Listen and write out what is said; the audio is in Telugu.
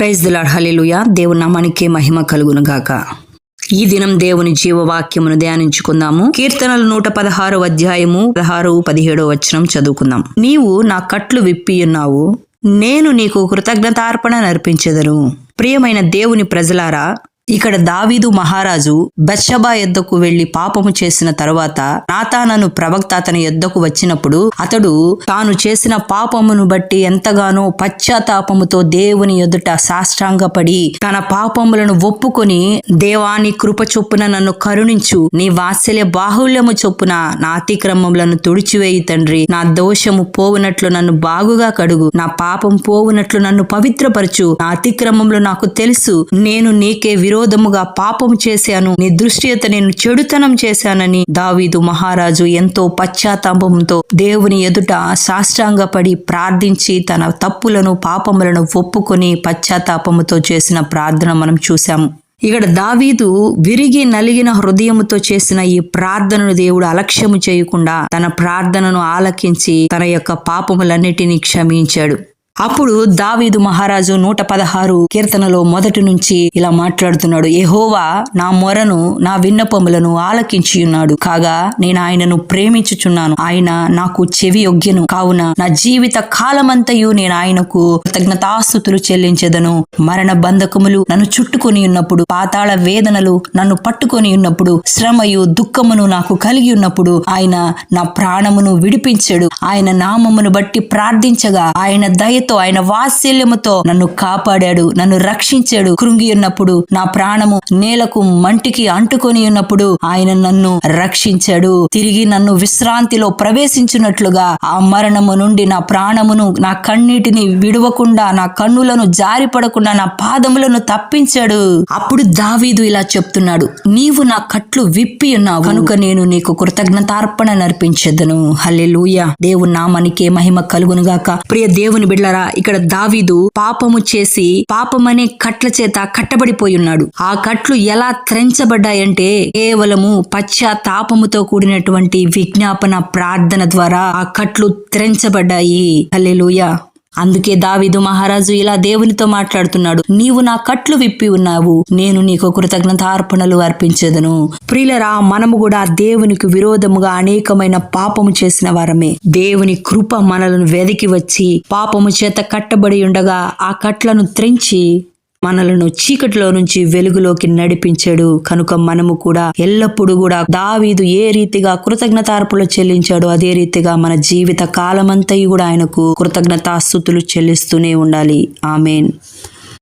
ప్రైజ్ ది లార్డ్, హల్లెలూయా. దేవుని నామానికే మహిమ కలుగును గాక. ఈ దినం దేవుని జీవవాక్యమును ధ్యానించుకుందాము. కీర్తనలు 116 అధ్యాయము 16-17 వచనం చదువుకుందాం. నీవు నా కట్లు విప్పియున్నావు, నేను నీకు కృతజ్ఞతార్పణ నర్పించెదను. ప్రియమైన దేవుని ప్రజలారా, ఇక్కడ దావీదు మహారాజు బత్షెబా యొద్దకు వెళ్లి పాపము చేసిన తరువాత నాతానను ప్రవక్త అతని యొద్దకు వచ్చినప్పుడు అతడు తాను చేసిన పాపమును బట్టి ఎంతగానో పశ్చాత్తాపముతో దేవుని ఎదుట సాష్టాంగపడి తన పాపములను ఒప్పుకొని, దేవా నీ కృప చొప్పున నన్ను కరుణించు, నీ వాత్సల్య బాహుళ్యము చొప్పున నా అతిక్రమములను తుడిచివేయి తండ్రి, నా దోషము పోవునట్లు నన్ను బాగుగా కడుగు, నా పాపం పోవునట్లు నన్ను పవిత్రపరచు, నా అతిక్రమములు నాకు తెలుసు, నేను నీకే విరోధముగా పాపము చేశాను, నీ దృష్టి ఎదుట నేను చెడుతనం చేశానని దావీదు మహారాజు ఎంతో పశ్చాత్తాపంతో దేవుని ఎదుట సాష్టాంగపడి ప్రార్థించి తన తప్పులను పాపములను ఒప్పుకొని పశ్చాత్తాపముతో చేసిన ప్రార్థన మనం చూశాము. ఇక్కడ దావీదు విరిగి నలిగిన హృదయముతో చేసిన ఈ ప్రార్థనను దేవుడు అలక్ష్యము చేయకుండా తన ప్రార్థనను ఆలకించి తన యొక్క పాపములన్నిటినీ క్షమించాడు. అప్పుడు దావీదు మహారాజు 116 కీర్తనలో మొదటి నుంచి ఇలా మాట్లాడుతున్నాడు. యెహోవా నా మొరను నా విన్నపములను ఆలకించి ఉన్నాడు, కాగా నేను ఆయనను ప్రేమించుచున్నాను, ఆయన నాకు చెవి యొగ్గెను, కావున నా జీవిత కాలమంతయు నేను ఆయనకు కృతజ్ఞతాస్తుతులు చెల్లించెదను. మరణ బంధకములు నన్ను చుట్టుకొని ఉన్నప్పుడు, పాతాళ వేదనలు నన్ను పట్టుకొని ఉన్నప్పుడు, శ్రమయు దుఃఖమును నాకు కలిగి ఉన్నప్పుడు ఆయన నా ప్రాణమును విడిపించెడు. ఆయన నామమును బట్టి ప్రార్థించగా ఆయన దయతో ఆయన వాత్సల్యముతో నన్ను కాపాడాడు, నన్ను రక్షించాడు. కృంగి ఉన్నప్పుడు నా ప్రాణము నేలకు మంటికి అంటుకొని ఉన్నప్పుడు ఆయన నన్ను రక్షించాడు. తిరిగి నన్ను విశ్రాంతిలో ప్రవేశించినట్లుగా ఆ మరణము నుండి నా ప్రాణమును, నా కన్నీటిని విడవకుండా, నా కన్నులను జారిపడకుండా నా పాదములను తప్పించాడు. అప్పుడు దావీదు ఇలా చెప్తున్నాడు, నీవు నా కట్లు విప్పి ఉన్నావు కనుక నేను నీకు కృతజ్ఞతార్పణ నర్పించెదను. హల్లెలూయా. దేవుని నామానికే మహిమ కలుగును గాక. ప్రియ దేవుని బిడ్డలారా, ఇక్కడ దావీదు పాపము చేసి పాపమనే కట్ల చేత కట్టబడిపోయి ఉన్నాడు. ఆ కట్లు ఎలా త్రెంచబడ్డాయంటే కేవలము పశ్చాత్తాపముతో కూడినటువంటి విజ్ఞాపన ప్రార్థన ద్వారా ఆ కట్లు త్రెంచబడ్డాయి. హల్లెలూయా. అందుకే దావీదు మహారాజు ఇలా దేవునితో మాట్లాడుతున్నాడు, నీవు నా కట్లు విప్పి ఉన్నావు, నేను నీకు కృతజ్ఞతార్పణలు అర్పించెదను. ప్రియులరా, మనము కూడా దేవునికి విరోధముగా అనేకమైన పాపము చేసిన వారమే. దేవుని కృప మనలను వెదికి వచ్చి పాపము చేత కట్టబడి ఉండగా ఆ కట్లను త్రెంచి మనలను చీకటిలో నుంచి వెలుగులోకి నడిపించాడు. కనుక మనము కూడా ఎల్లప్పుడూ కూడా దావీదు ఏ రీతిగా కృతజ్ఞతార్పణలు చెల్లించాడో అదే రీతిగా మన జీవిత కాలమంతయు కూడా ఆయనకు కృతజ్ఞతాస్తుతులు చెల్లిస్తూనే ఉండాలి. ఆమేన్.